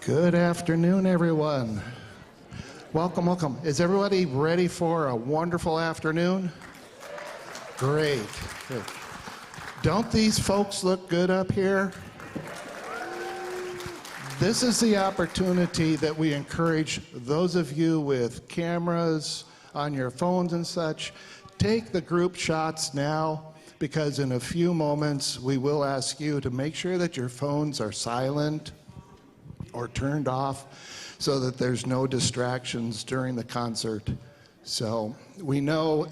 Good afternoon, everyone. Welcome, welcome. Is everybody ready for a wonderful afternoon? Great. Good. Don't these folks look good up here? This is the opportunity that we encourage those of you with cameras on your phones and such, take the group shots now, because in a few moments we will ask you to make sure that your phones are silent or turned off so that there's no distractions during the concert. So we know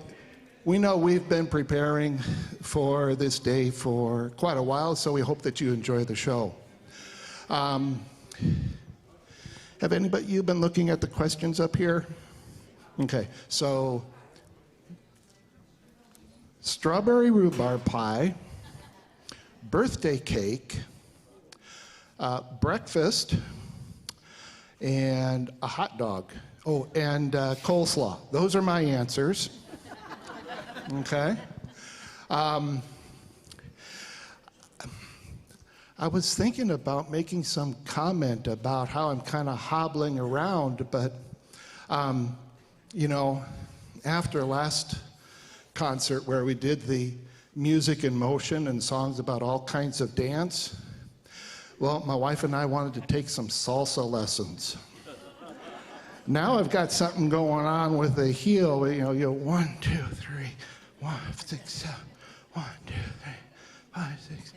we've been preparing for this day for quite a while, so we hope that you enjoy the show. Have anybody, you been looking at the questions up here? Okay, so strawberry rhubarb pie, birthday cake, breakfast, and a hot dog. Oh, and coleslaw. Those are my answers. Okay. I was thinking about making some comment about how I'm kind of hobbling around, but you know, after last concert where we did the music in motion and songs about all kinds of dance, well, my wife and I wanted to take some salsa lessons. Now I've got something going on with the heel, you know, 1, 2, 3, 1, 6, 7, 1, 2, 3, 5, 6.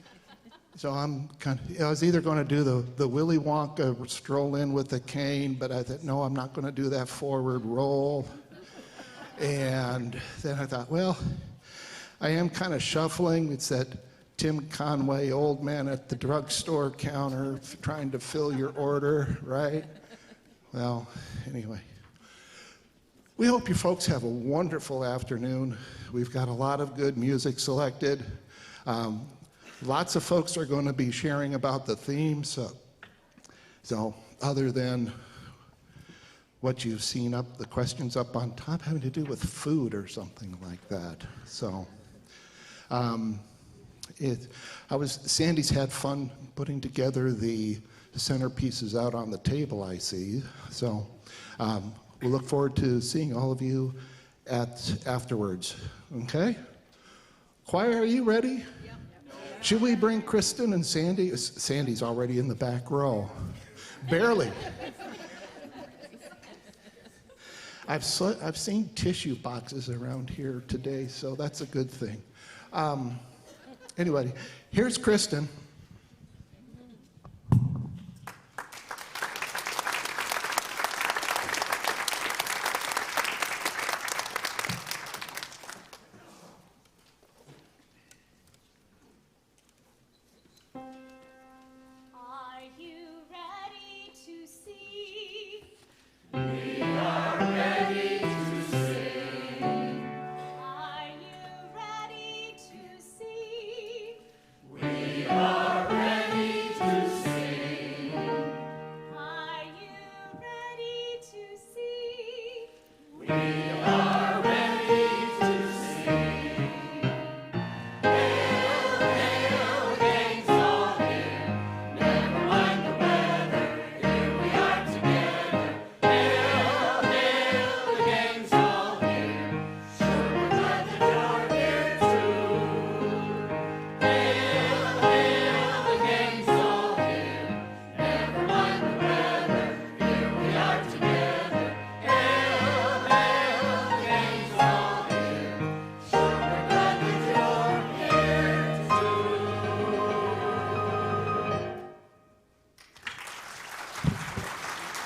So I was either going to do the Willy Wonka stroll in with the cane, but I thought, no, I'm not going to do that forward roll. And then I thought, well, I am kind of shuffling. It's that Tim Conway, old man at the drugstore counter, trying to fill your order, right? Well, anyway. We hope you folks have a wonderful afternoon. We've got a lot of good music selected. Lots of folks are going to be sharing about the theme, so other than what you've seen up, the questions up on top having to do with food or something like that. So Sandy's had fun putting together the centerpieces out on the table, I see. So we look forward to seeing all of you afterwards. Okay? Choir, are you ready? Should we bring Kristen and Sandy? Sandy's already in the back row. Barely. I've seen tissue boxes around here today, so that's a good thing. Anyway, here's Kristen.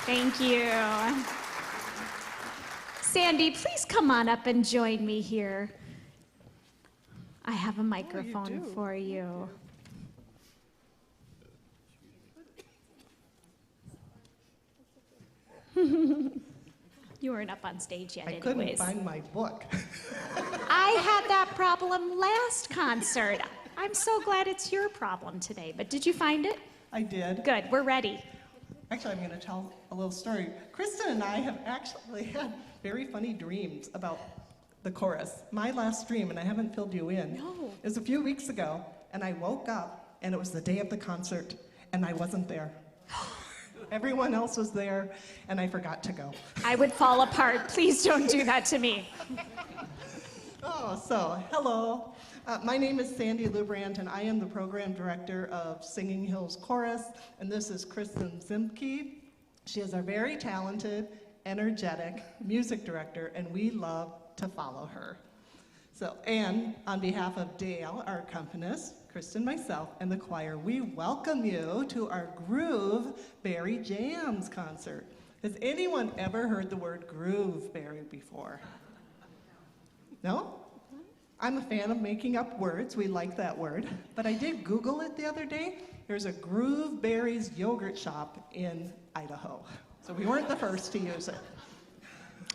Thank you. Sandy, please come on up and join me here. I have a microphone for you. You weren't up on stage yet, anyways. I couldn't find my book. I had that problem last concert. I'm so glad it's your problem today, but did you find it? I did. Good, we're ready. Actually, I'm going to tell a little story. Kristen and I have actually had very funny dreams about the chorus. My last dream, and I haven't filled you in, it was a few weeks ago, and I woke up, and it was the day of the concert, and I wasn't there. Everyone else was there, and I forgot to go. I would fall apart. Please don't do that to me. Oh, so hello. My name is Sandy Lubrand, and I am the program director of Singing Hills Chorus, and this is Kristen Zimke. She is our very talented, energetic music director, and we love to follow her. So, and on behalf of Dale, our accompanist, Kristen, myself, and the choir, we welcome you to our Grooveberry Jams concert. Has anyone ever heard the word Grooveberry before? No? I'm a fan of making up words. We like that word. But I did Google it the other day. There's a Grooveberry's yogurt shop in Idaho. So we weren't the first to use it.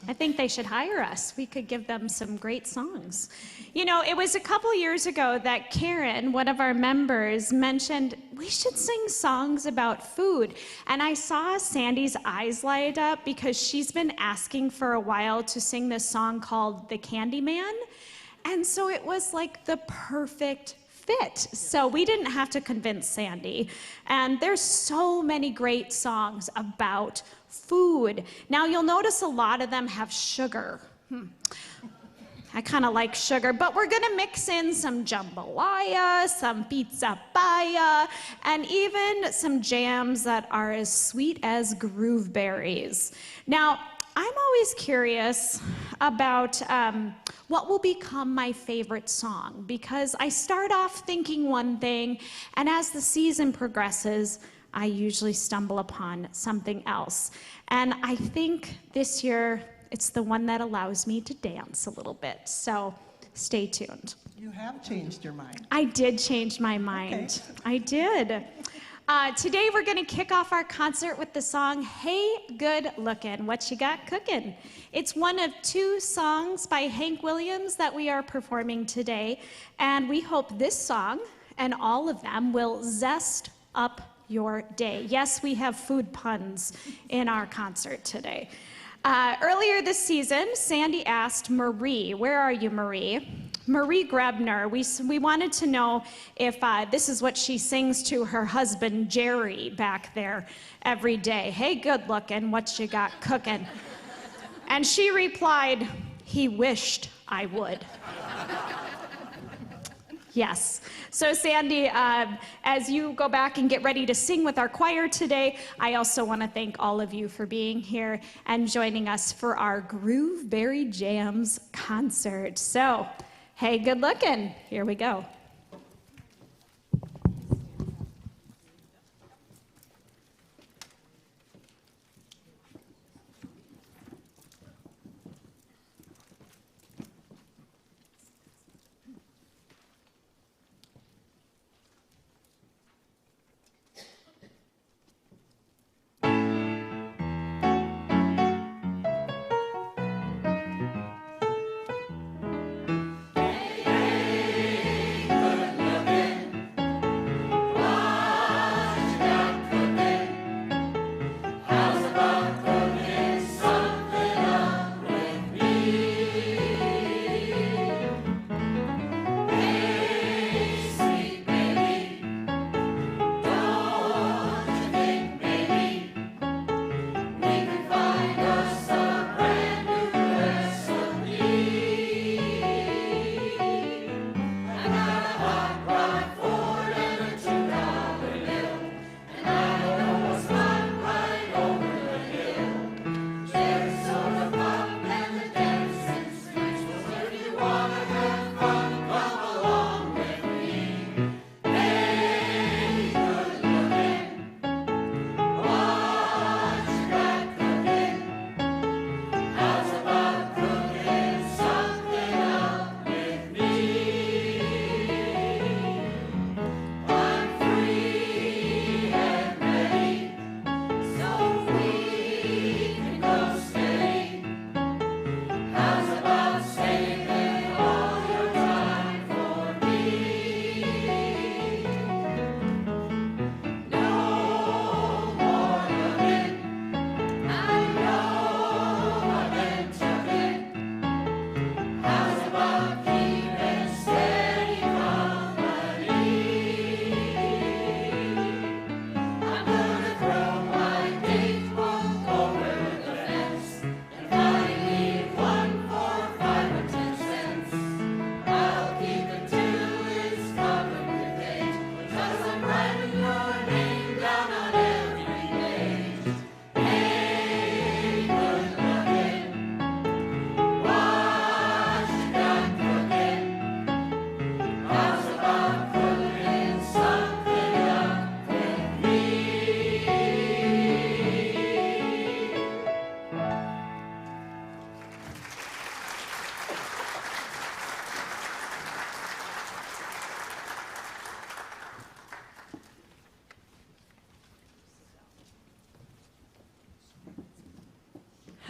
I think they should hire us. We could give them some great songs. You know, it was a couple years ago that Karen, one of our members, mentioned we should sing songs about food. And I saw Sandy's eyes light up because she's been asking for a while to sing this song called The Candyman. And so it was like the perfect fit. So we didn't have to convince Sandy. And there's so many great songs about food. Now you'll notice a lot of them have sugar. I kind of like sugar, but we're gonna mix in some jambalaya, some pizza paya, and even some jams that are as sweet as grooveberries. Now, I'm always curious about what will become my favorite song, because I start off thinking one thing, and as the season progresses, I usually stumble upon something else. And I think this year, it's the one that allows me to dance a little bit. So stay tuned. You have changed your mind. I did change my mind. Okay. I did. Today we're gonna kick off our concert with the song, Hey Good Lookin', What You Got Cookin'? It's one of 2 songs by Hank Williams that we are performing today, and we hope this song and all of them will zest up your day. Yes, we have food puns in our concert today. Earlier this season, Sandy asked Marie, where are you, Marie? Marie Grebner, we wanted to know if this is what she sings to her husband, Jerry, back there every day. Hey, good looking, what you got cooking? And she replied, he wished I would. Yes. So Sandy, as you go back and get ready to sing with our choir today, I also want to thank all of you for being here and joining us for our Grooveberry Jams concert. So, hey, good looking. Here we go.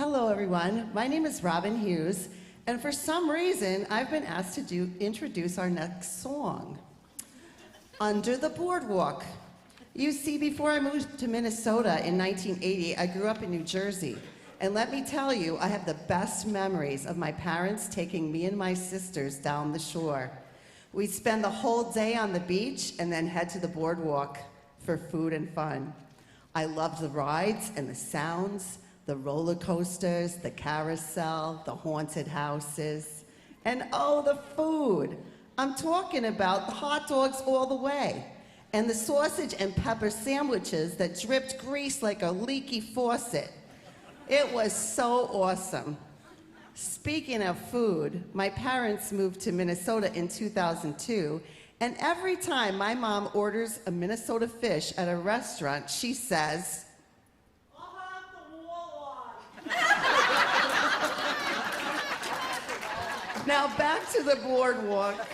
Hello, everyone. My name is Robin Hughes, and for some reason, I've been asked to introduce our next song, Under the Boardwalk. You see, before I moved to Minnesota in 1980, I grew up in New Jersey. And let me tell you, I have the best memories of my parents taking me and my sisters down the shore. We'd spend the whole day on the beach and then head to the boardwalk for food and fun. I loved the rides and the sounds, the roller coasters, the carousel, the haunted houses, and oh, the food. I'm talking about the hot dogs all the way, and the sausage and pepper sandwiches that dripped grease like a leaky faucet. It was so awesome. Speaking of food, my parents moved to Minnesota in 2002, and every time my mom orders a Minnesota fish at a restaurant, she says, "I'll have the walleye." Now back to the boardwalk.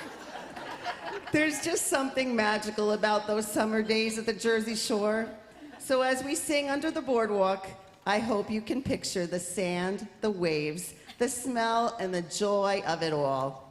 There's just something magical about those summer days at the Jersey Shore. So as we sing Under the Boardwalk, I hope you can picture the sand, the waves, the smell, and the joy of it all.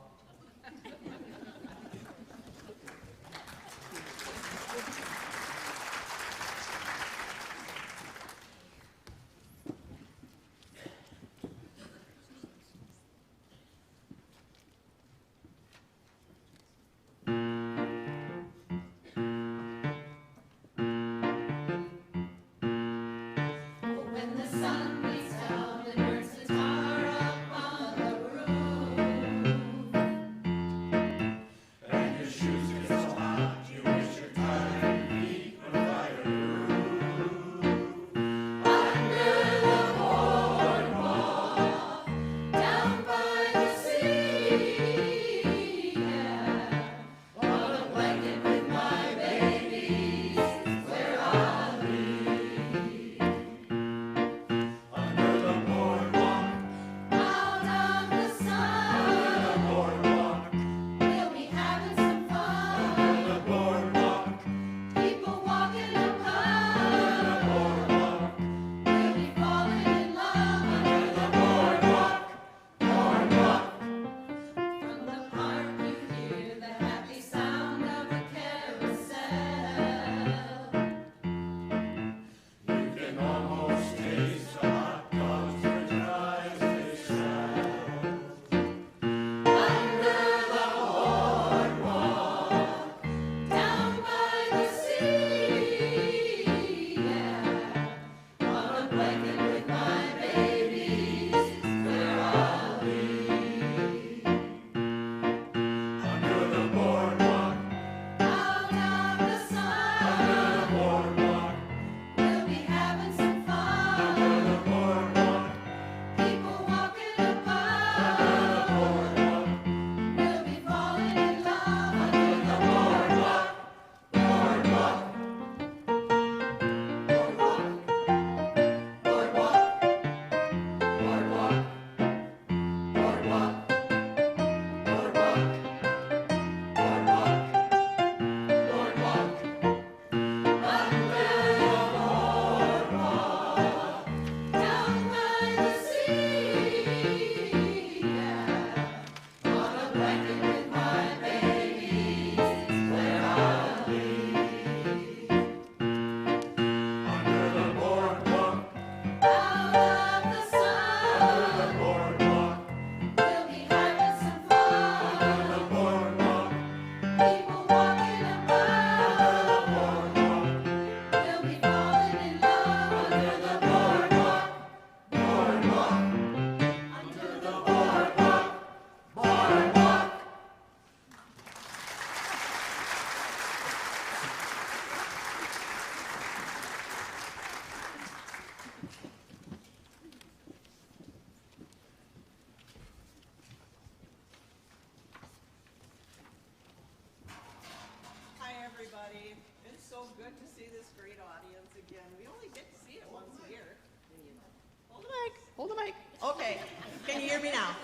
Hold the mic. Okay. Can you hear me now?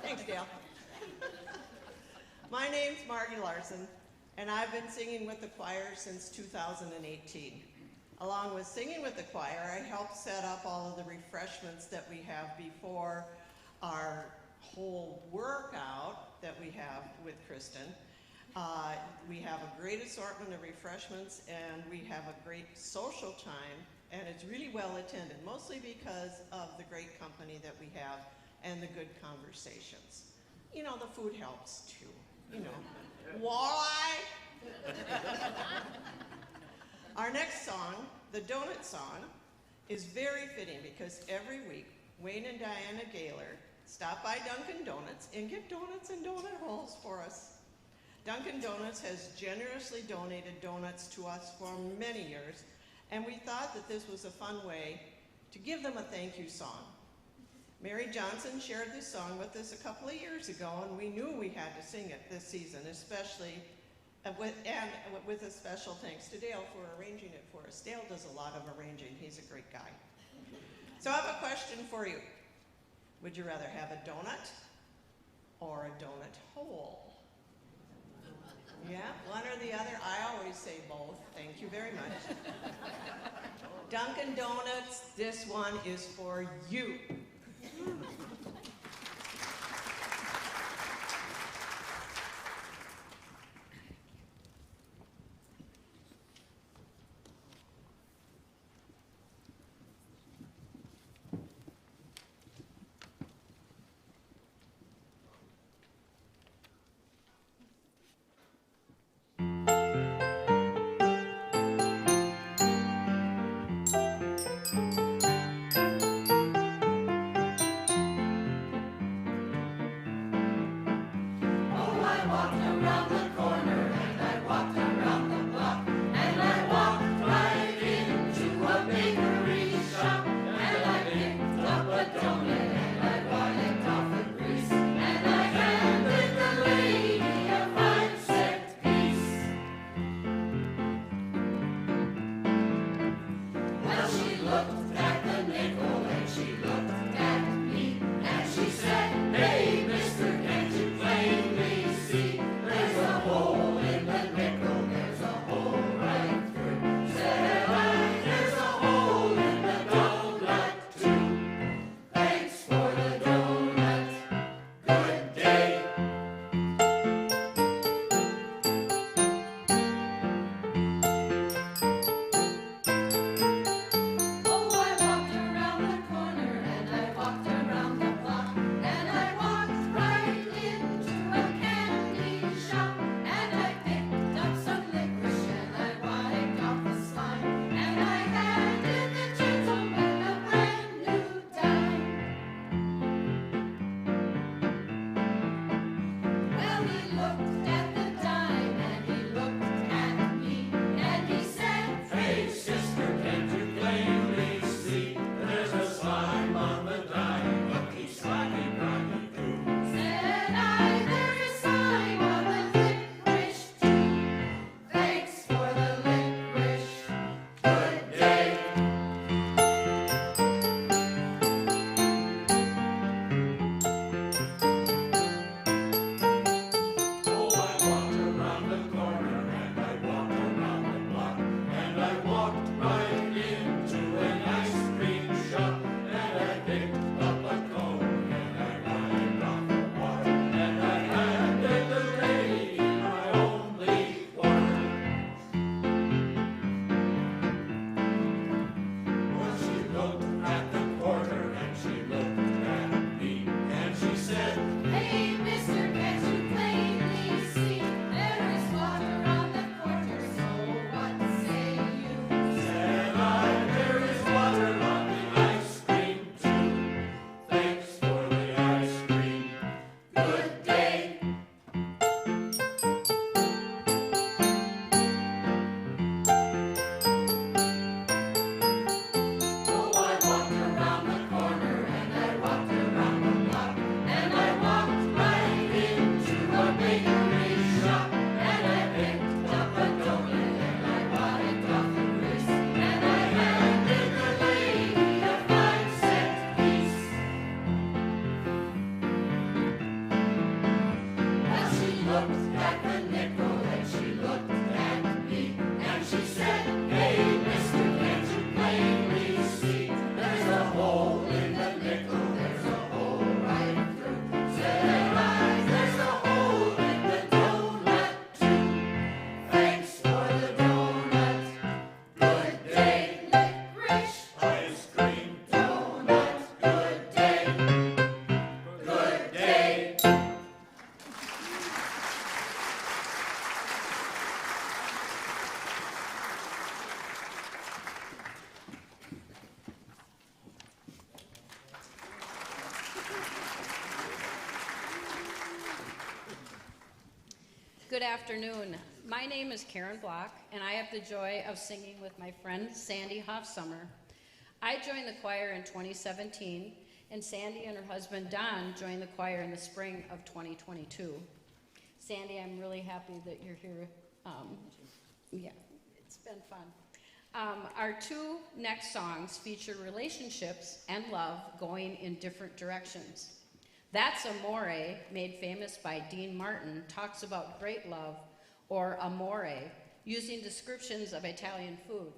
Thanks, Dale. My name's Margie Larson, and I've been singing with the choir since 2018. Along with singing with the choir, I help set up all of the refreshments that we have before our whole workout that we have with Kristen. We have a great assortment of refreshments, and we have a great social time, and it's really well attended, mostly because of the great company that we have and the good conversations. You know, the food helps too, you know. Walleye! Our next song, the Donut Song, is very fitting because every week, Wayne and Diana Gaylor stop by Dunkin' Donuts and get donuts and donut holes for us. Dunkin' Donuts has generously donated donuts to us for many years, and we thought that this was a fun way to give them a thank you song. Mary Johnson shared this song with us a couple of years ago, and we knew we had to sing it this season, especially with a special thanks to Dale for arranging it for us. Dale does a lot of arranging. He's a great guy. So I have a question for you. Would you rather have a donut or a donut hole? Yeah, one or the other? I always say both. Thank you very much. Dunkin' Donuts, this one is for you. Good afternoon. My name is Karen Block, and I have the joy of singing with my friend Sandy Hoffsummer. I joined the choir in 2017, and Sandy and her husband Don joined the choir in the spring of 2022. Sandy, I'm really happy that you're here. Yeah, it's been fun. Our two next songs feature relationships and love going in different directions. That's Amore, made famous by Dean Martin, talks about great love, or Amore, using descriptions of Italian food.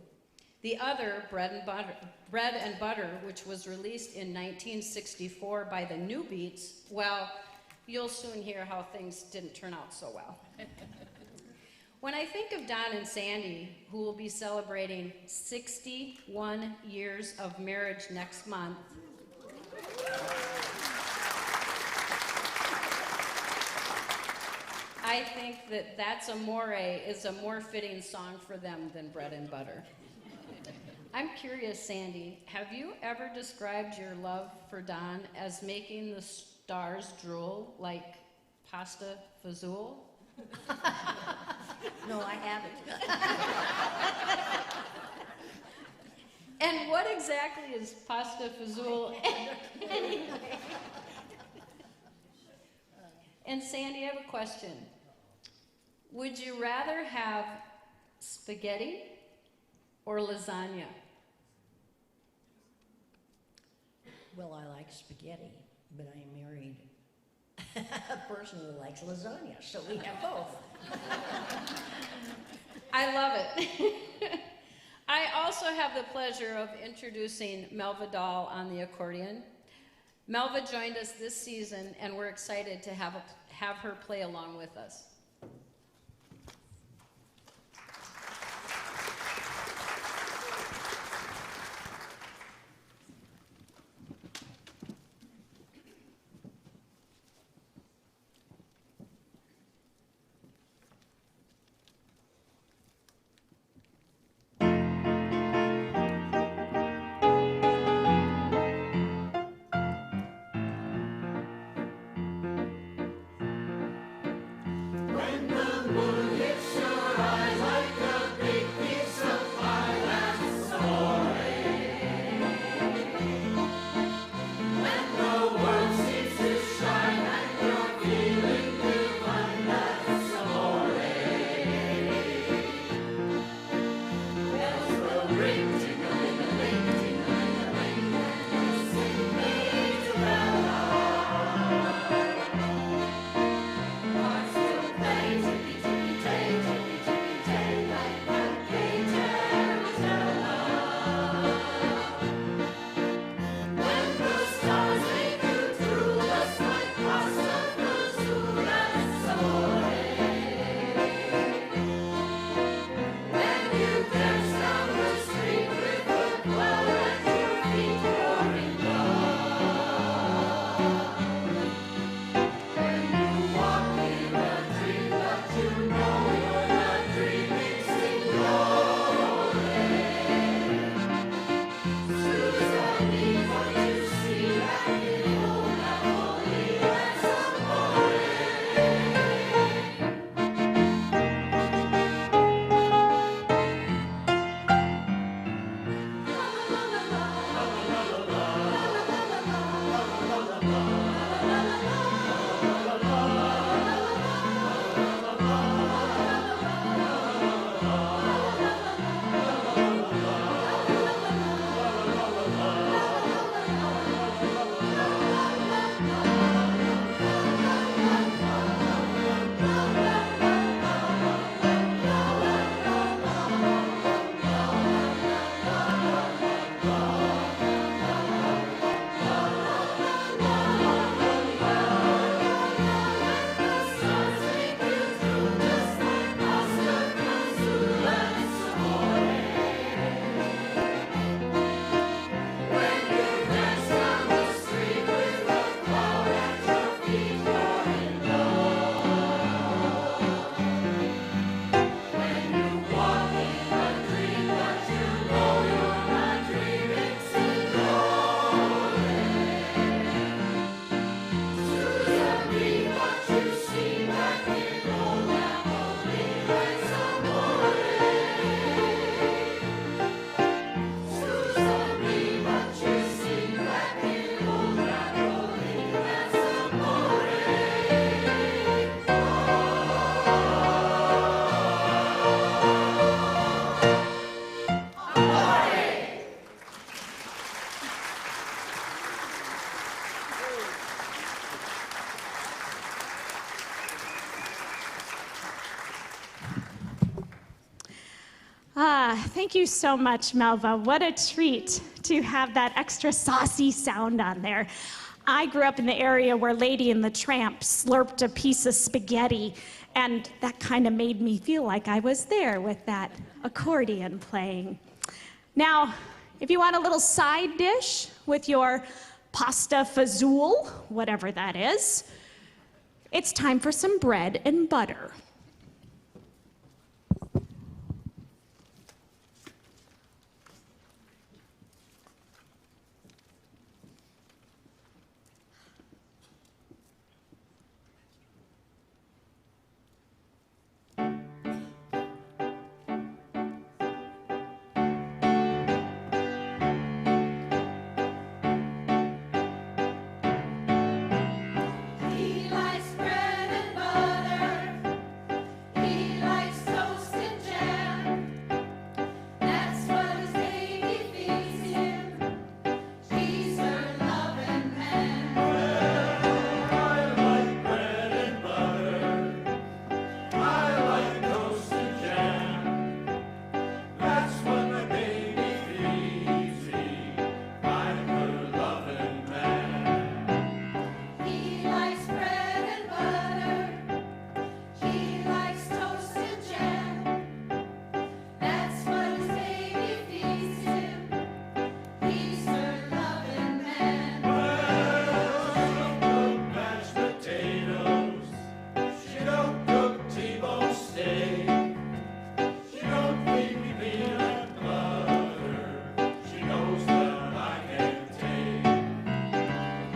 The other, Bread and Butter, which was released in 1964 by the New Beats, well, you'll soon hear how things didn't turn out so well. When I think of Don and Sandy, who will be celebrating 61 years of marriage next month, I think that That's Amore is a more fitting song for them than Bread and Butter. I'm curious, Sandy, have you ever described your love for Don as making the stars drool like pasta fazool? No, I haven't. And what exactly is pasta fazool? And Sandy, I have a question. Would you rather have spaghetti or lasagna? Well, I like spaghetti, but I am married a person who likes lasagna, so we have both. I love it. I also have the pleasure of introducing Melva Dahl on the accordion. Melva joined us this season, and we're excited to have her play along with us. Thank you so much, Melva. What a treat to have that extra saucy sound on there. I grew up in the area where Lady and the Tramp slurped a piece of spaghetti, and that kind of made me feel like I was there with that accordion playing. Now, if you want a little side dish with your pasta fazool, whatever that is, it's time for some bread and butter. He likes bread and butter. He likes toast and jam. That's what his baby feeds him. She's her loving man. I like bread and butter. I like toast and jam. That's what my baby feeds me. I'm her loving man. He likes bread and butter. He likes toast and jam. That's what his baby feeds him. He's her loving man. She don't cook mashed potatoes. She don't cook T-bone steak. She don't feed me peanut butter. She knows that I can take.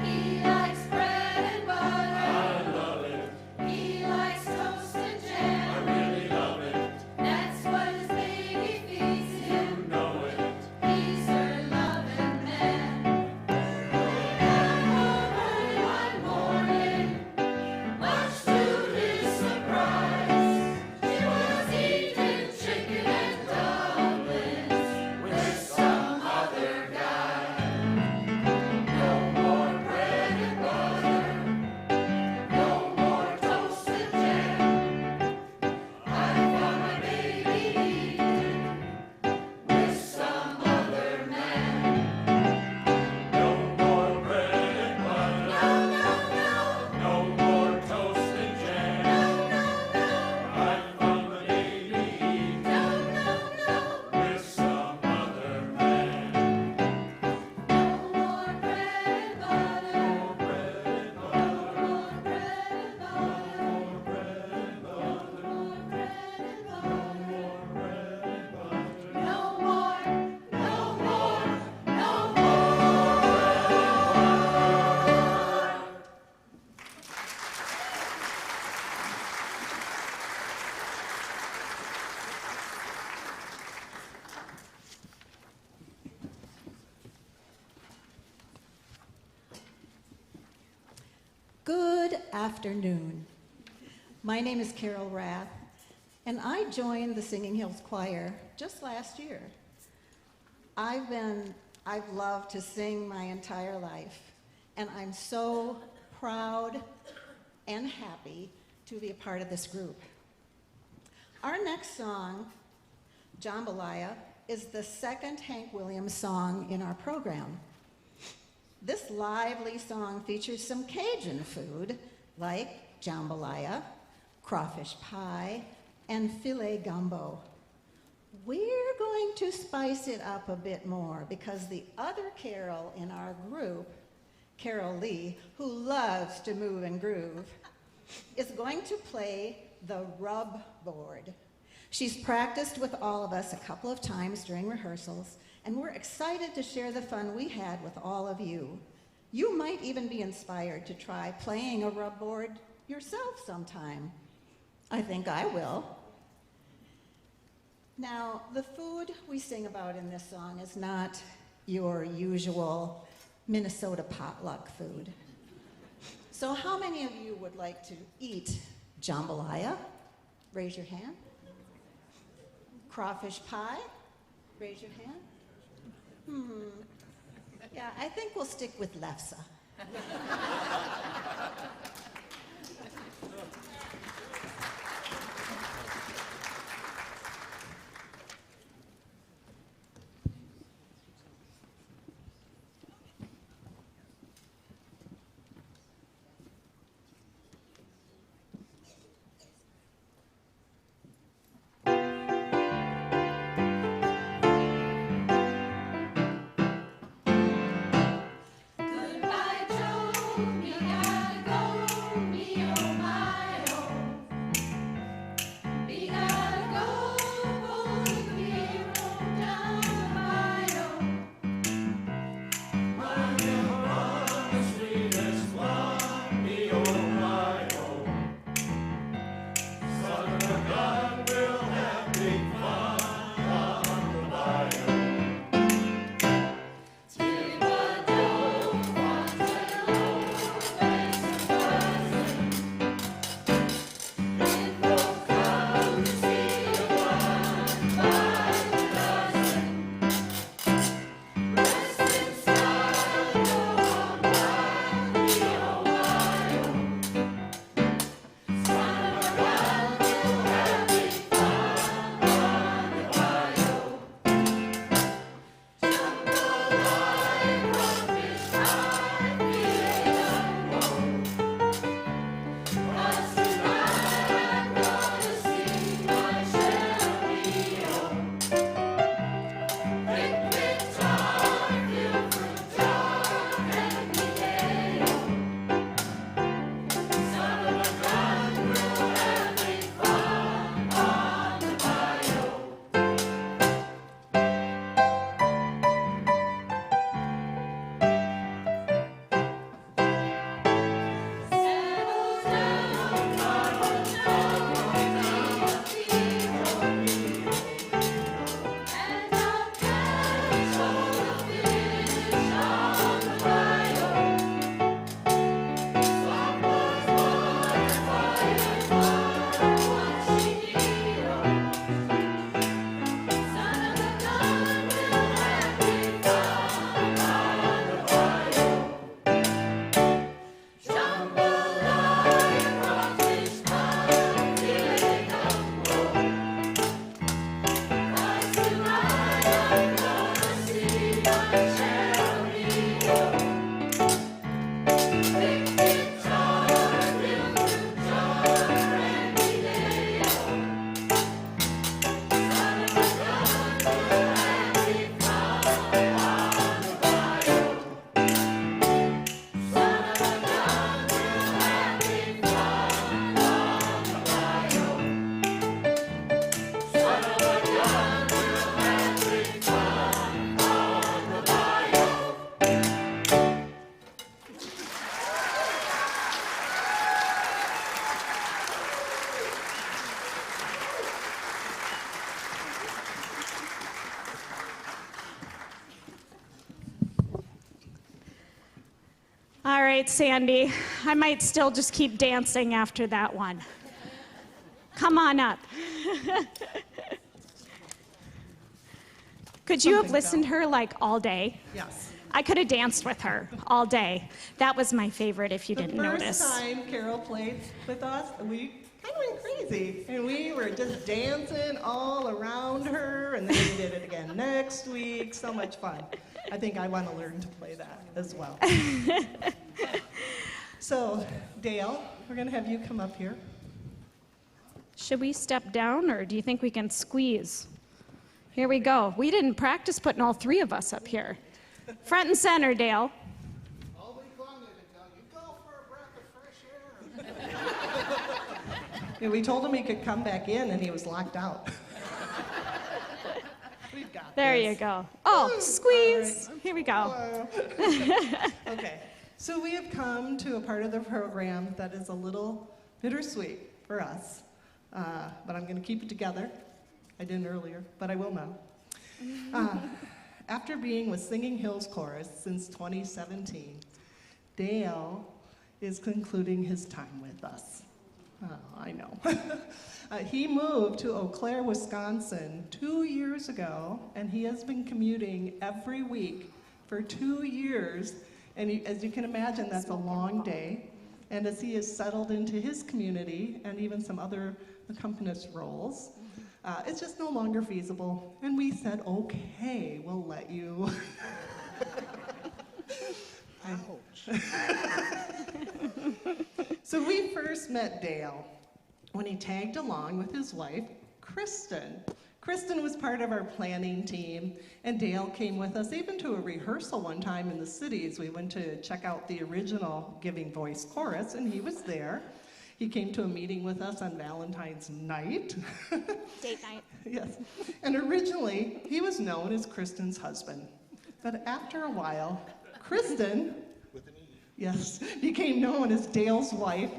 He likes bread and butter. I love it. He likes toast and jam. I really love it. That's what his baby feeds him. You know it. He's her loving man. Got home early one morning, much to his surprise. She was eating chicken and dumplings with some other guy. No more bread and butter, no more toast and jam. I found my baby eating with some other man. No more bread and butter. No, No more toast and jam. no, I found the baby eating no, with some other man. no more bread and butter. No bread and butter. No more bread and butter. No bread and butter. No more bread and butter. No bread and butter. No more, no more, no more. Good afternoon. My name is Carol Rath, and I joined the Singing Hills Choir just last year. I've loved to sing my entire life, and I'm so proud and happy to be a part of this group. Our next song, Jambalaya, is the second Hank Williams song in our program. This lively song features some Cajun food like jambalaya, crawfish pie, and filet gumbo. We're going to spice it up a bit more because the other Carol in our group, Carol Lee, who loves to move and groove, is going to play the rub board. She's practiced with all of us a couple of times during rehearsals, and we're excited to share the fun we had with all of you. You might even be inspired to try playing a rub board yourself sometime. I think I will. Now, the food we sing about in this song is not your usual Minnesota potluck food. So how many of you would like to eat jambalaya? Raise your hand. Crawfish pie? Raise your hand. Yeah, I think we'll stick with lefse. All right, Sandy, I might still just keep dancing after that one. Come on up. Could you have Something listened to fell. her like all day? Yes. I could have danced with her all day. That was my favorite if you didn't The notice. first time Carol played with us, we kind of went crazy. And we were just dancing all around her, and then we did it again next week. So much fun. I think I want to learn to play that as well. So, Dale, we're going to have you come up here. Should we step down or do you think we can squeeze? Here we go. We didn't practice putting all three of us up here. Front and center, Dale. All week long they've been telling you, go for a breath of fresh air. Yeah, we told him he could come back in, and he was locked out. We've got There this. you go. Oh, squeeze. Here we go. Hello. Okay, so we have come to a part of the program that is a little bittersweet for us, but I'm going to keep it together. I didn't earlier, but I will now. After being with Singing Hills Chorus since 2017, Dale is concluding his time with us. Oh, I know. He moved to Eau Claire, Wisconsin 2 years ago, and he has been commuting every week for 2 years. And as you can imagine, that's a long day. And as he has settled into his community and even some other accompanist roles, it's just no longer feasible. And we said, okay, we'll let you. Ouch. So we first met Dale when he tagged along with his wife, Kristen. Kristen was part of our planning team, and Dale came with us even to a rehearsal one time in the cities. We went to check out the original Giving Voice chorus, and he was there. He came to a meeting with us on Valentine's night. Date night. Yes. And originally, he was known as Kristen's husband. But after a while, Kristen, yes, became known as Dale's wife.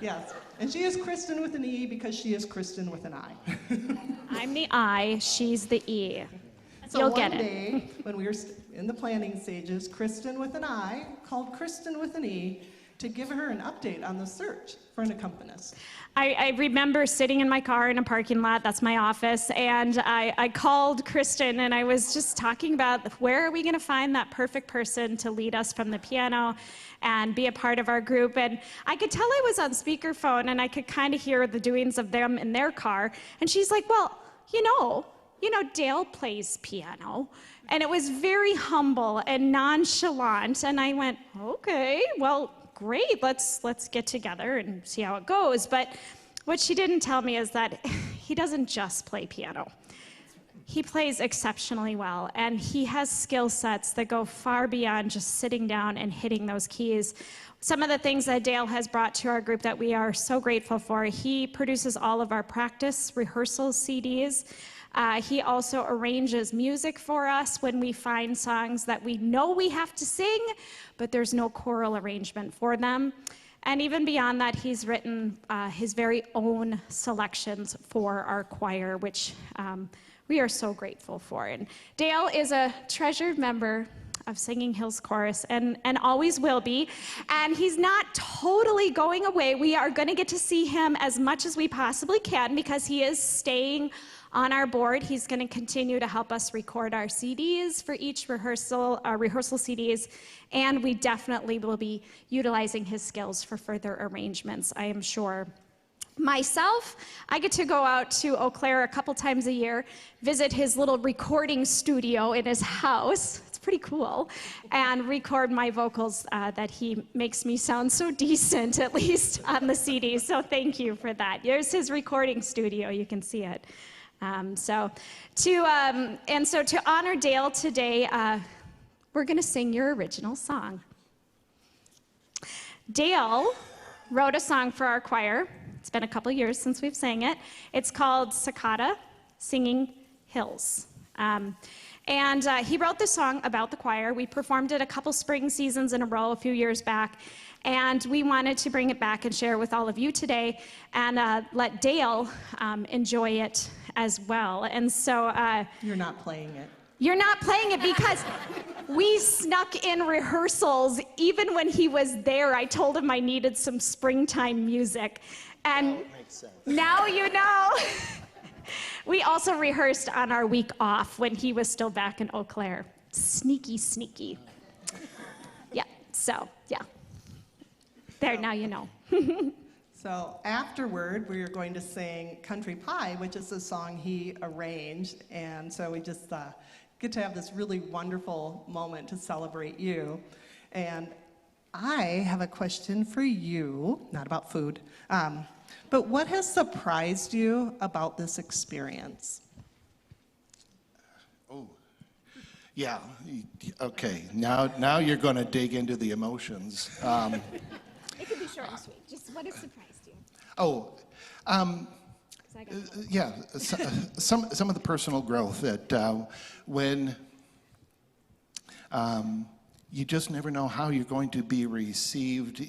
Yes. And she is Kristen with an E because she is Kristen with an I. I'm the I, she's the E. So You'll one get it. day, when we were in the planning stages, Kristen with an I called Kristen with an E to give her an update on the search for an accompanist. I remember sitting in my car in a parking lot, that's my office, and I called Kristen and I was just talking about where are we going to find that perfect person to lead us from the piano and be a part of our group. And I could tell I was on speakerphone and I could kind of hear the doings of them in their car. And she's like, well, you know, Dale plays piano. And it was very humble and nonchalant. And I went, okay, well, great, let's get together and see how it goes. But what she didn't tell me is that he doesn't just play piano. He plays exceptionally well, and he has skill sets that go far beyond just sitting down and hitting those keys. Some of the things that Dale has brought to our group that we are so grateful for, he produces all of our practice rehearsal CDs. He also arranges music for us when we find songs that we know we have to sing, but there's no choral arrangement for them. And even beyond that, he's written his very own selections for our choir, which we are so grateful for. And Dale is a treasured member of Singing Hills Chorus and always will be. And he's not totally going away. We are going to get to see him as much as we possibly can because he is staying on our board. He's going to continue to help us record our CDs for each rehearsal, our rehearsal CDs, and we definitely will be utilizing his skills for further arrangements, I am sure. Myself, I get to go out to Eau Claire a couple times a year, visit his little recording studio in his house. It's pretty cool, and record my vocals that he makes me sound so decent, at least on the CD, so thank you for that. There's his recording studio, you can see it. So to honor Dale today, we're going to sing your original song. Dale wrote a song for our choir. It's been a couple years since we've sang it. It's called Cicada, Singing Hills. He wrote this song about the choir. We performed it a couple spring seasons in a row a few years back, and we wanted to bring it back and share with all of you today and let Dale enjoy it as well. And so You're not playing it. You're not playing it because we snuck in rehearsals. Even when he was there, I told him I needed some springtime music. And now you know. We also rehearsed on our week off when he was still back in Eau Claire. Sneaky, sneaky. Yeah, so, yeah. There, now you know. So afterward, we are going to sing Country Pie, which is a song he arranged. And so we just get to have this really wonderful moment to celebrate you. And I have a question for you, not about food, but what has surprised you about this experience? Oh, yeah. Okay. Now you're going to dig into the emotions. It could be short and sweet. Just what has surprised you? Oh, 'Cause I got yeah. Some of the personal growth that when you just never know how you're going to be received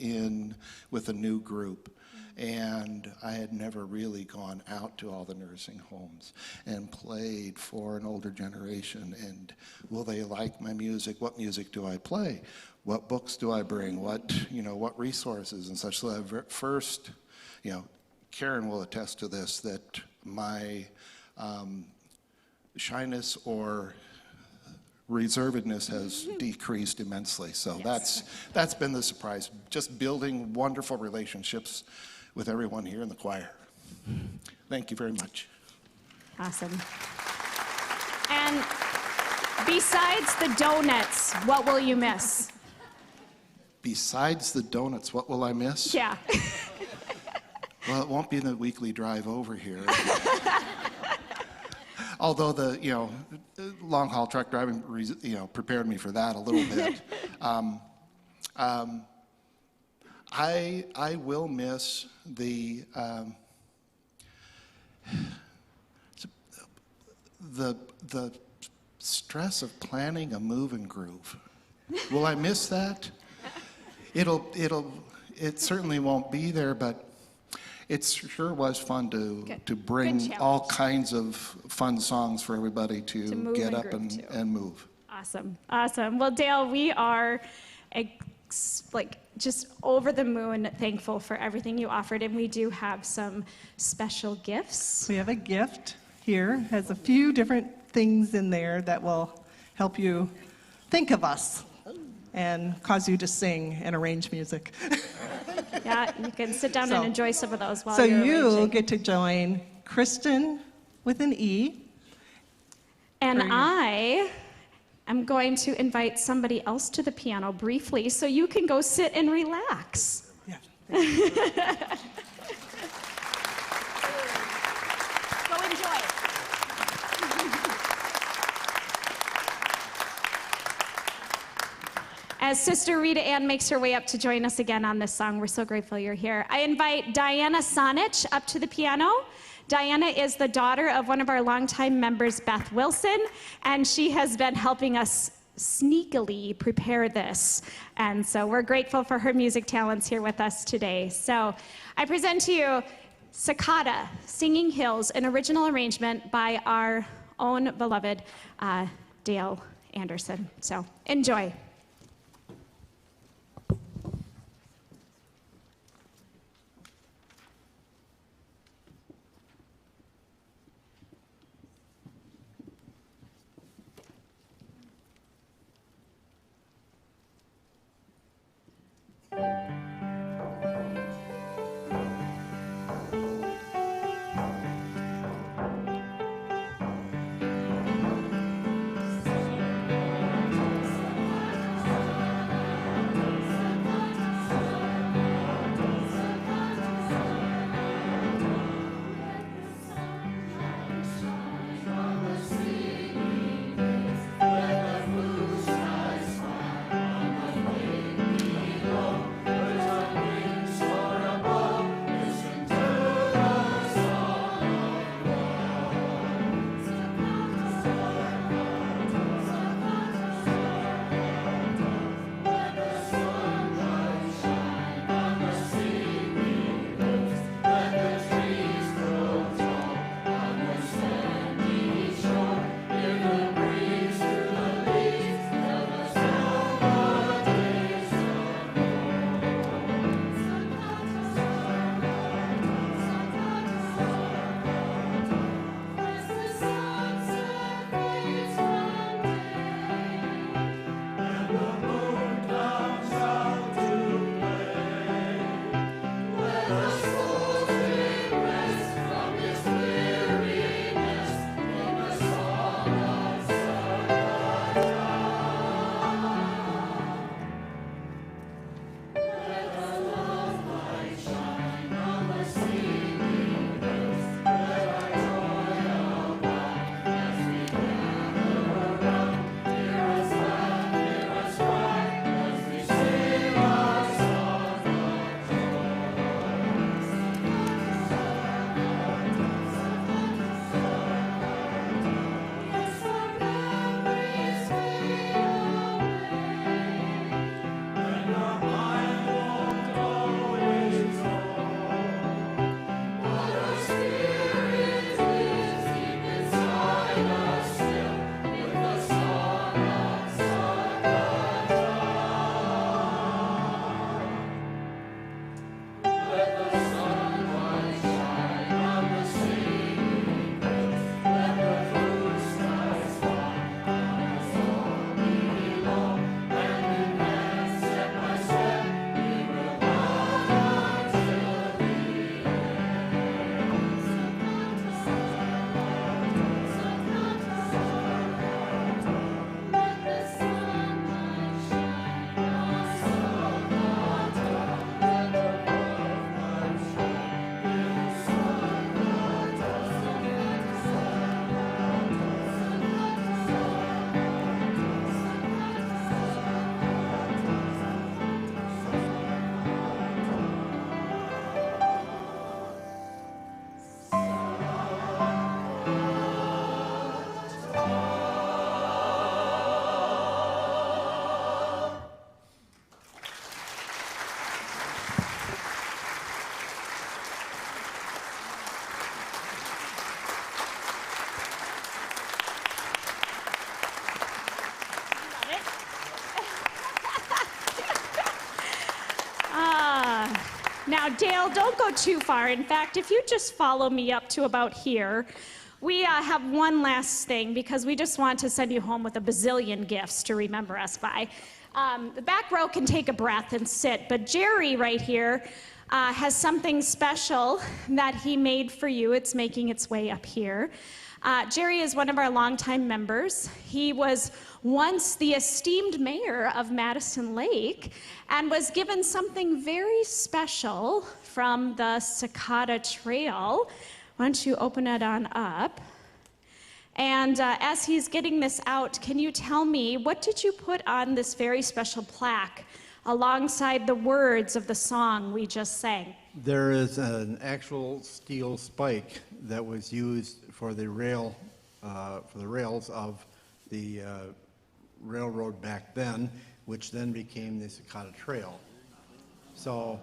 with a new group. And I had never really gone out to all the nursing homes and played for an older generation. And will they like my music? What music do I play? What books do I bring? What resources and such. So first, Karen will attest to this, that my shyness or reservedness has decreased immensely. So that's been the surprise. Just building wonderful relationships with everyone here in the choir. Thank you very much. Awesome. And besides the donuts, what will you miss? Besides the donuts, what will I miss? Yeah. Well, it won't be the weekly drive over here. Although the long haul truck driving prepared me for that a little bit. I will miss the stress of planning a move and groove. Will I miss that? It certainly won't be there, but it sure was fun to bring Good all challenge. kinds of fun songs for everybody to move get and up groove to. and move. Awesome. Awesome. Well, Dale, we are just over the moon thankful for everything you offered, and we do have some special gifts. We have a gift here, has a few different things in there that will help you think of us and cause you to sing and arrange music. Yeah, you can sit down So- and enjoy some of those while So you're you arranging. get to join Kristen with an E. And Are you- I am going to invite somebody else to the piano briefly so you can go sit and relax. Yeah. Go enjoy. As Sister Rita Ann makes her way up to join us again on this song, we're so grateful you're here. I invite Diana Sonich up to the piano. Diana is the daughter of one of our longtime members, Beth Wilson, and she has been helping us sneakily prepare this. And so we're grateful for her music talents here with us today. So I present to you Cicada, Singing Hills, an original arrangement by our own beloved Dale Anderson. So enjoy. Now, Dale, don't go too far. In fact, if you just follow me up to about here, we have one last thing because we just want to send you home with a bazillion gifts to remember us by. The back row can take a breath and sit, but Jerry right here has something special that he made for you. It's making its way up here. Jerry is one of our longtime members. He was once the esteemed mayor of Madison Lake and was given something very special from the Cicada Trail. Why don't you open it on up? And as he's getting this out, can you tell me, what did you put on this very special plaque alongside the words of the song we just sang? There is an actual steel spike that was used for the rails of the railroad back then, which then became the Cicada Trail. So,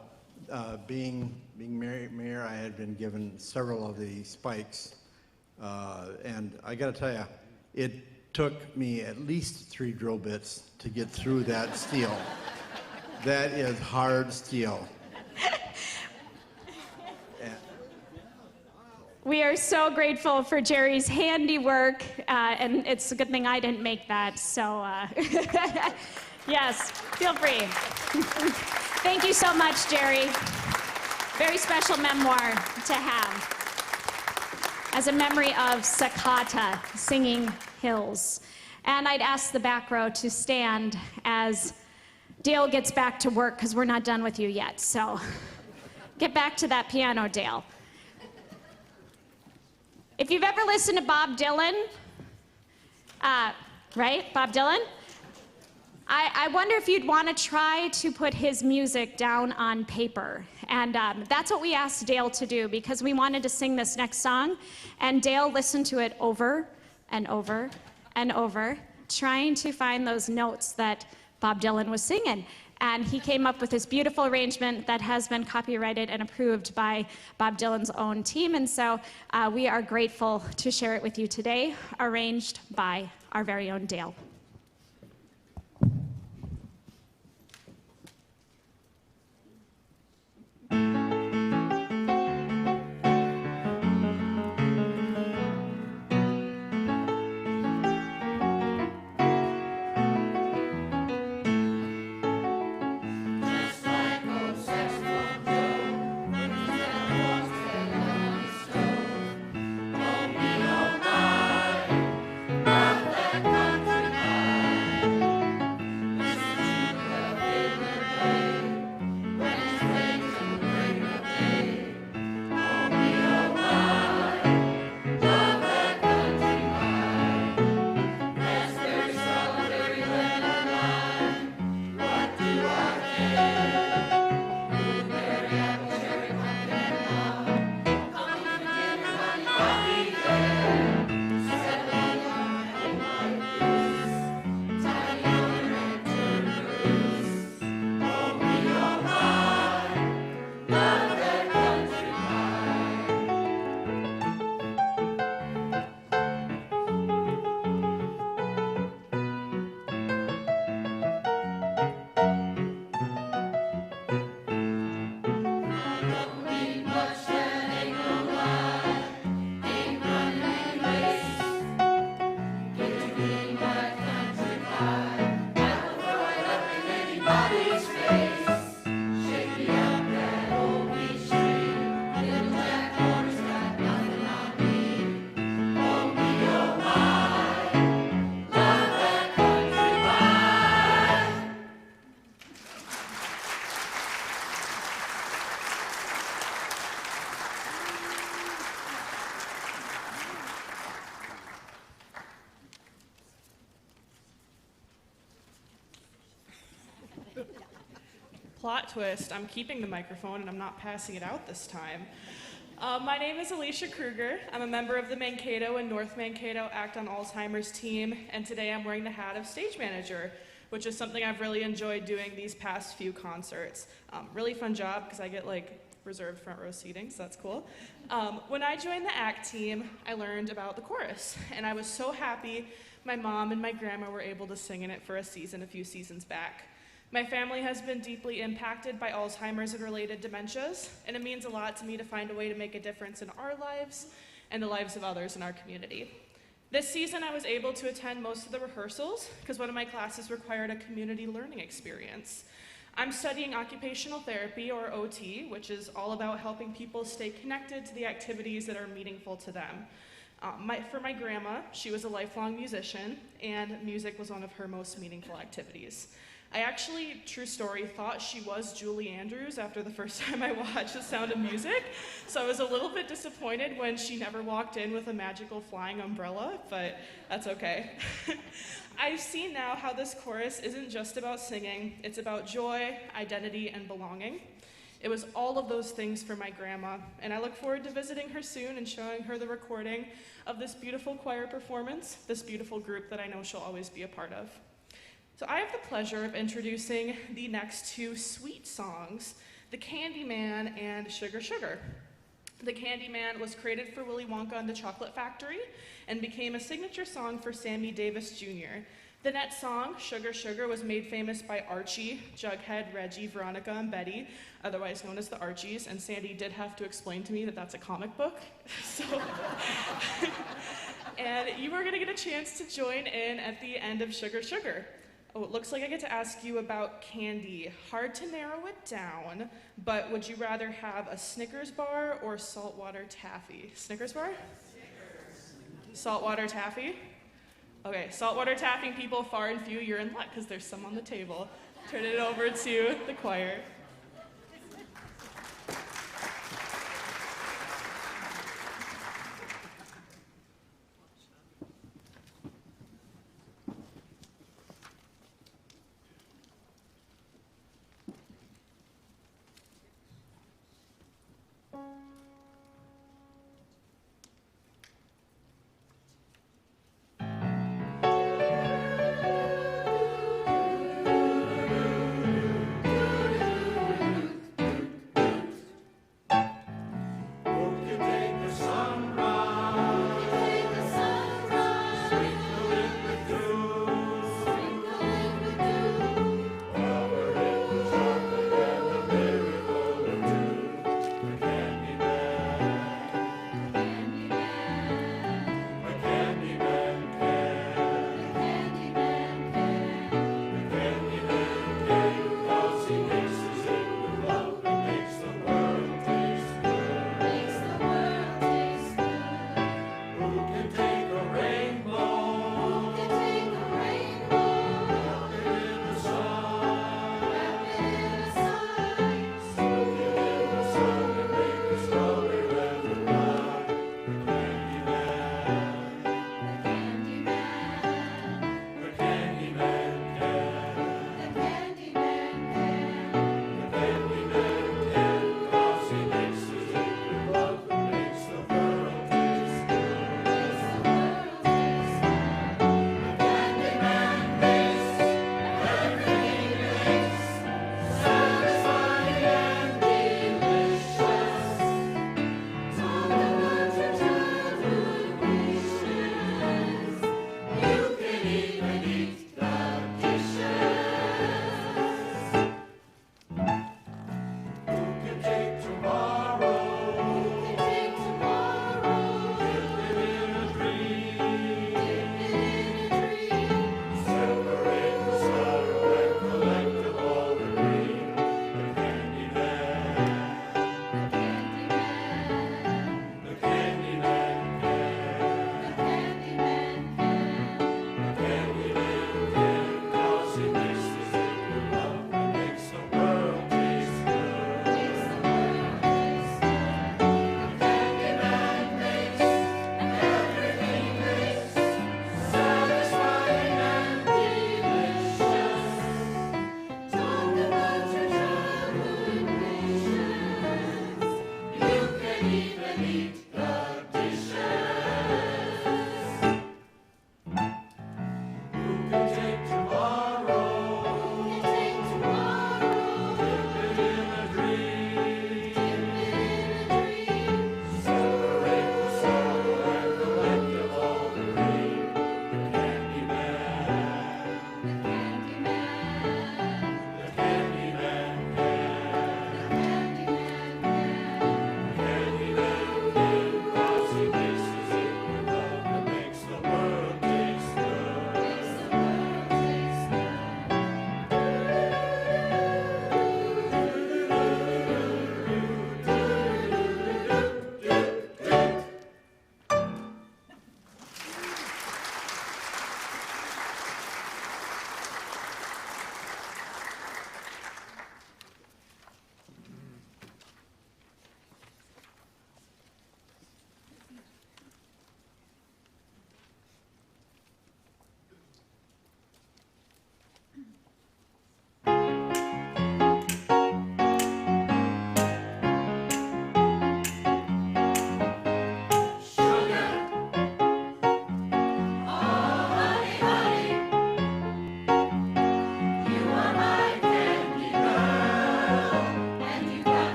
being mayor, I had been given several of the spikes, and I got to tell you, it took me at least 3 drill bits to get through that steel. That is hard steel. We are so grateful for Jerry's handiwork, and it's a good thing I didn't make that, so yes, feel free. Thank you so much, Jerry. Very special memoir to have as a memory of Cicada, Singing Hills. And I'd ask the back row to stand as Dale gets back to work, because we're not done with you yet, so get back to that piano, Dale. If you've ever listened to Bob Dylan, right, Bob Dylan? I wonder if you'd want to try to put his music down on paper. And that's what we asked Dale to do, because we wanted to sing this next song. And Dale listened to it over and over and over, trying to find those notes that Bob Dylan was singing. And he came up with this beautiful arrangement that has been copyrighted and approved by Bob Dylan's own team. And so we are grateful to share it with you today, arranged by our very own Dale. Plot twist, I'm keeping the microphone and I'm not passing it out this time. My name is Alicia Kruger. I'm a member of the Mankato and North Mankato Act on Alzheimer's team, and today I'm wearing the hat of stage manager, which is something I've really enjoyed doing these past few concerts. Really fun job because I get like reserved front row seating, so that's cool. When I joined the ACT team, I learned about the chorus, and I was so happy my mom and my grandma were able to sing in it for a season a few seasons back. My family has been deeply impacted by Alzheimer's and related dementias, and it means a lot to me to find a way to make a difference in our lives and the lives of others in our community. This season, I was able to attend most of the rehearsals because one of my classes required a community learning experience. I'm studying occupational therapy, or OT, which is all about helping people stay connected to the activities that are meaningful to them. For my grandma, she was a lifelong musician, and music was one of her most meaningful activities. I actually, true story, thought she was Julie Andrews after the first time I watched The Sound of Music, so I was a little bit disappointed when she never walked in with a magical flying umbrella, but that's okay. I've seen now how this chorus isn't just about singing, it's about joy, identity, and belonging. It was all of those things for my grandma, and I look forward to visiting her soon and showing her the recording of this beautiful choir performance, this beautiful group that I know she'll always be a part of. So I have the pleasure of introducing the next two sweet songs, The Candy Man and Sugar Sugar. The Candy Man was created for Willy Wonka and the Chocolate Factory and became a signature song for Sammy Davis Jr. The next song, Sugar Sugar, was made famous by Archie, Jughead, Reggie, Veronica, and Betty, otherwise known as the Archies, and Sandy did have to explain to me that that's a comic book. And you are gonna get a chance to join in at the end of Sugar Sugar. Oh, it looks like I get to ask you about candy. Hard to narrow it down, but would you rather have a Snickers bar or saltwater taffy? Snickers bar? Snickers. Saltwater taffy? Okay, saltwater taffy people, far and few, you're in luck because there's some on the table. Turn it over to the choir.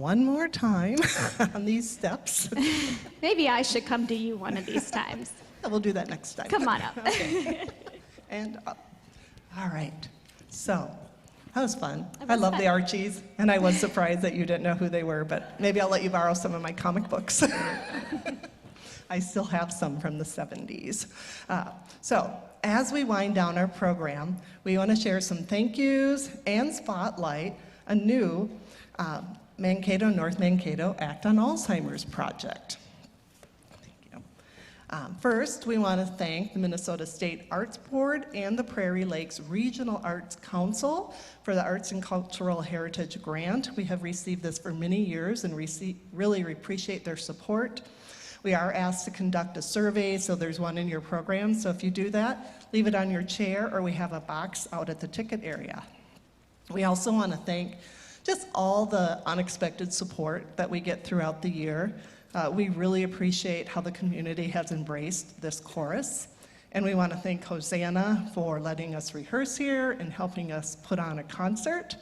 one more time on these steps. Maybe I should come to you one of these times. We'll do that next time. Come on up. Okay. And up. All right. So that was fun. That I was love fun. the Archies, and I was surprised that you didn't know who they were, but maybe I'll let you borrow some of my comic books. I still have some from the 70s. So as we wind down our program, we want to share some thank yous and spotlight a new Mankato, North Mankato Act on Alzheimer's project. First, we want to thank the Minnesota State Arts Board and the Prairie Lakes Regional Arts Council for the Arts and Cultural Heritage Grant. We have received this for many years and really appreciate their support. We are asked to conduct a survey, so there's one in your program. So if you do that, leave it on your chair, or we have a box out at the ticket area. We also want to thank just all the unexpected support that we get throughout the year. We really appreciate how the community has embraced this chorus. And we want to thank Hosanna for letting us rehearse here and helping us put on a concert.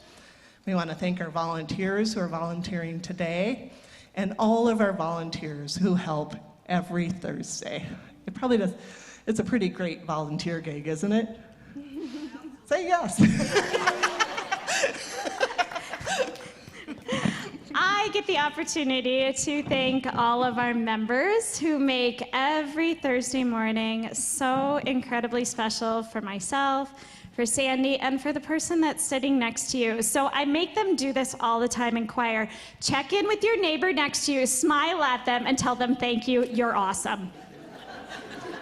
We want to thank our volunteers who are volunteering today and all of our volunteers who help every Thursday. It's a pretty great volunteer gig, isn't it? Say yes. I get the opportunity to thank all of our members who make every Thursday morning so incredibly special for myself, for Sandy, and for the person that's sitting next to you. So I make them do this all the time in choir. Check in with your neighbor next to you, smile at them, and tell them thank you, you're awesome.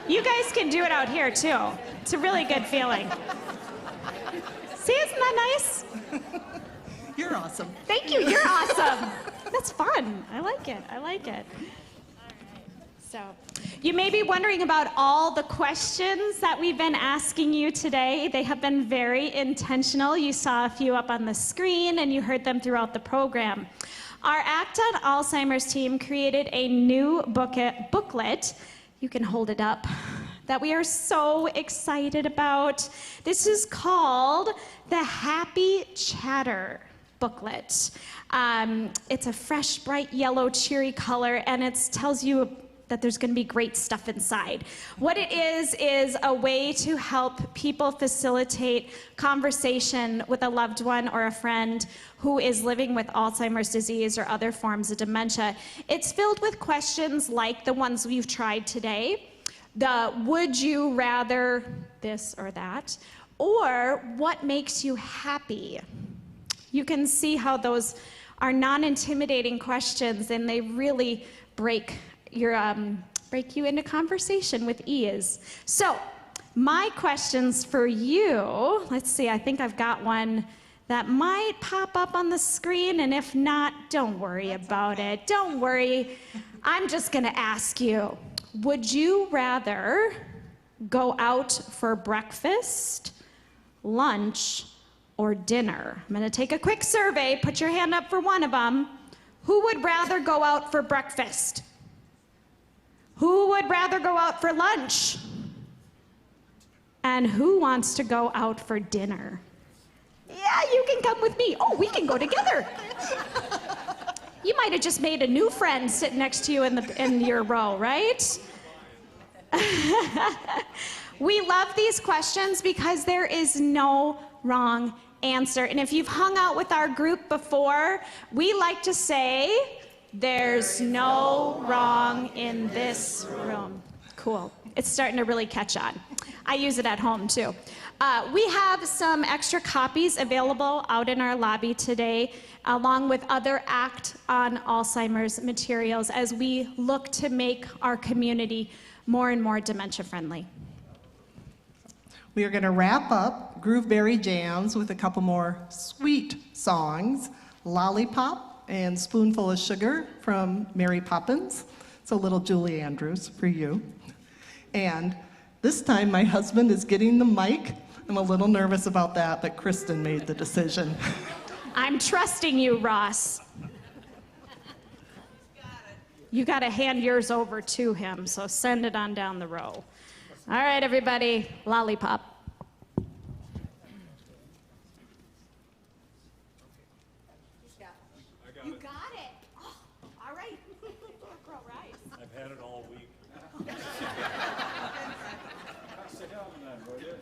You guys can do it out here too. It's a really good feeling. See, isn't that nice? You're awesome. Thank you, you're awesome. That's fun. I like it. I like it. So, you may be wondering about all the questions that we've been asking you today. They have been very intentional. You saw a few up on the screen and you heard them throughout the program. Our Act on Alzheimer's team created a new booklet. You can hold it up. That we are so excited about. This is called the Happy Chatter booklet. It's a fresh, bright yellow, cheery color, and it tells you that there's going to be great stuff inside. What it is a way to help people facilitate conversation with a loved one or a friend who is living with Alzheimer's disease or other forms of dementia. It's filled with questions like the ones we've tried today. The would you rather this or that, or what makes you happy? You can see how those are non-intimidating questions, and they really break you into conversation with ease. So, my questions for you, let's see, I think I've got one that might pop up on the screen, and if not, don't worry about it. Don't worry. I'm just gonna ask you, would you rather go out for breakfast, lunch, or dinner? I'm gonna take a quick survey. Put your hand up for one of them. Who would rather go out for breakfast? Who would rather go out for lunch? And who wants to go out for dinner? Yeah, you can come with me. Oh, we can go together. You might have just made a new friend sitting next to you in your row, right? We love these questions because there is no wrong answer. And if you've hung out with our group before, we like to say, there's no wrong in this room. Cool. It's starting to really catch on. I use it at home too. We have some extra copies available out in our lobby today, along with other Act on Alzheimer's materials as we look to make our community more and more dementia friendly. We are going to wrap up Grooveberry Jams with a couple more sweet songs, Lollipop and Spoonful of Sugar from Mary Poppins. It's a little Julie Andrews for you. And this time my husband is getting the mic. I'm a little nervous about that, but Kristen made the decision. I'm trusting you, Ross. You got to hand yours over to him, so send it on down the row. All right, everybody, Lollipop. You got it. had it all week. Sit down then, will you?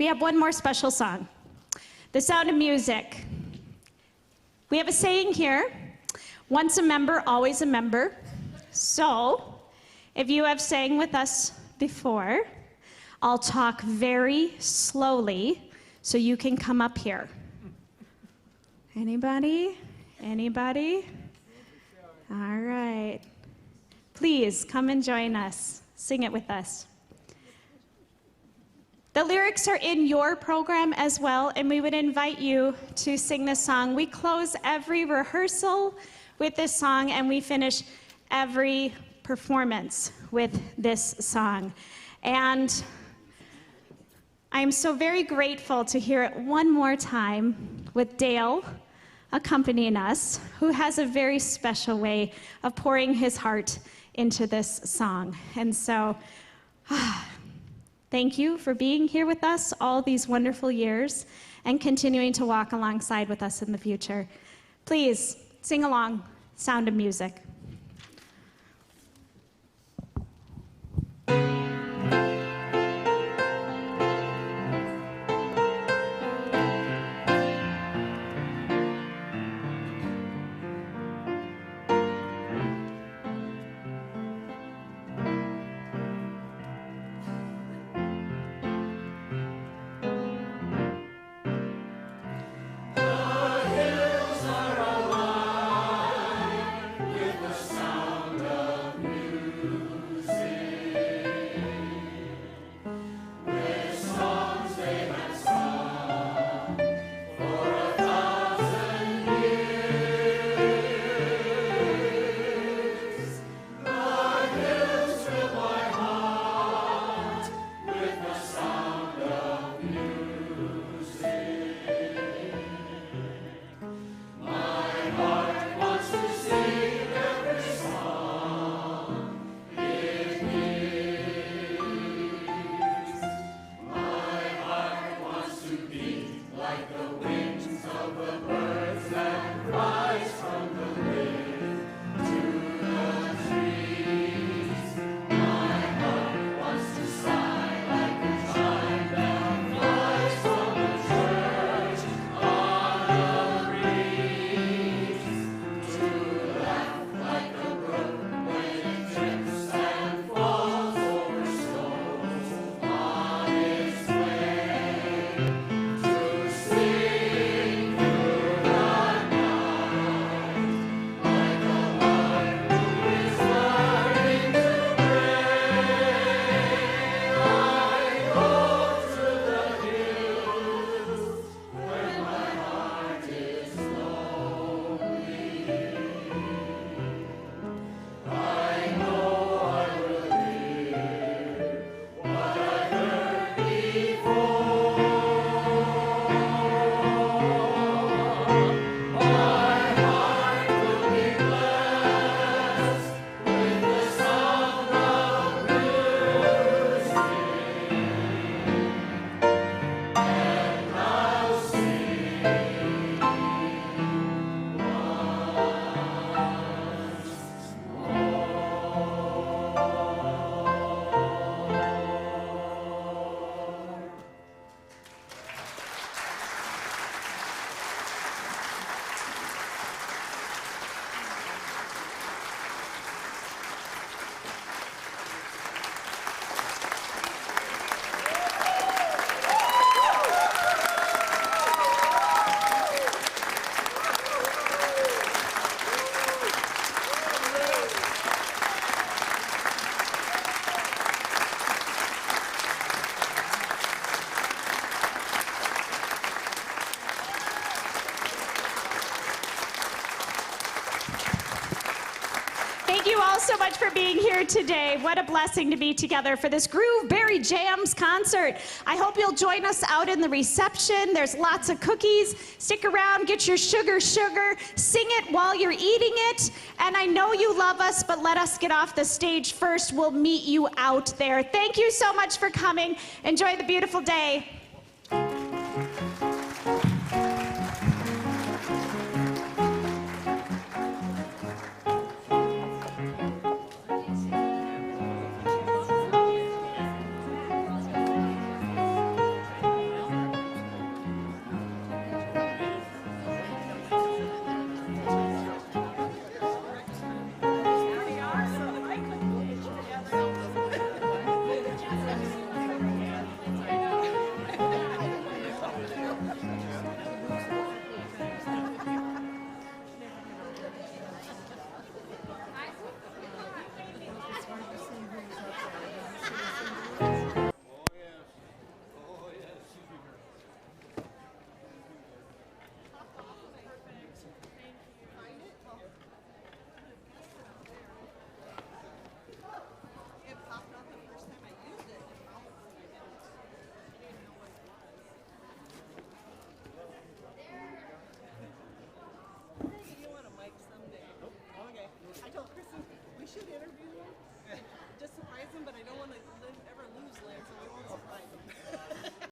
We have one more special song, The Sound of Music. We have a saying here, Once a member, always a member. So, if you have sang with us before, I'll talk very slowly so you can come up here. Anybody? Anybody? All right. Please come and join us. Sing it with us. The lyrics are in your program as well, and we would invite you to sing this song. We close every rehearsal with this song, and we finish every performance with this song. And I am so very grateful to hear it one more time with Dale accompanying us, who has a very special way of pouring his heart into this song. And so, thank you for being here with us all these wonderful years and continuing to walk alongside with us in the future. Please sing along, Sound of Music. Thank you all so much for being here today. What a blessing to be together for this Grooveberry Jams concert. I hope you'll join us out in the reception. There's lots of cookies. Stick around, get your sugar, sing it while you're eating it. And I know you love us, but let us get off the stage first. We'll meet you out there. Thank you so much for coming. Enjoy the beautiful day. should interview them. Just surprise them, but I don't want to ever lose Lance, so I won't surprise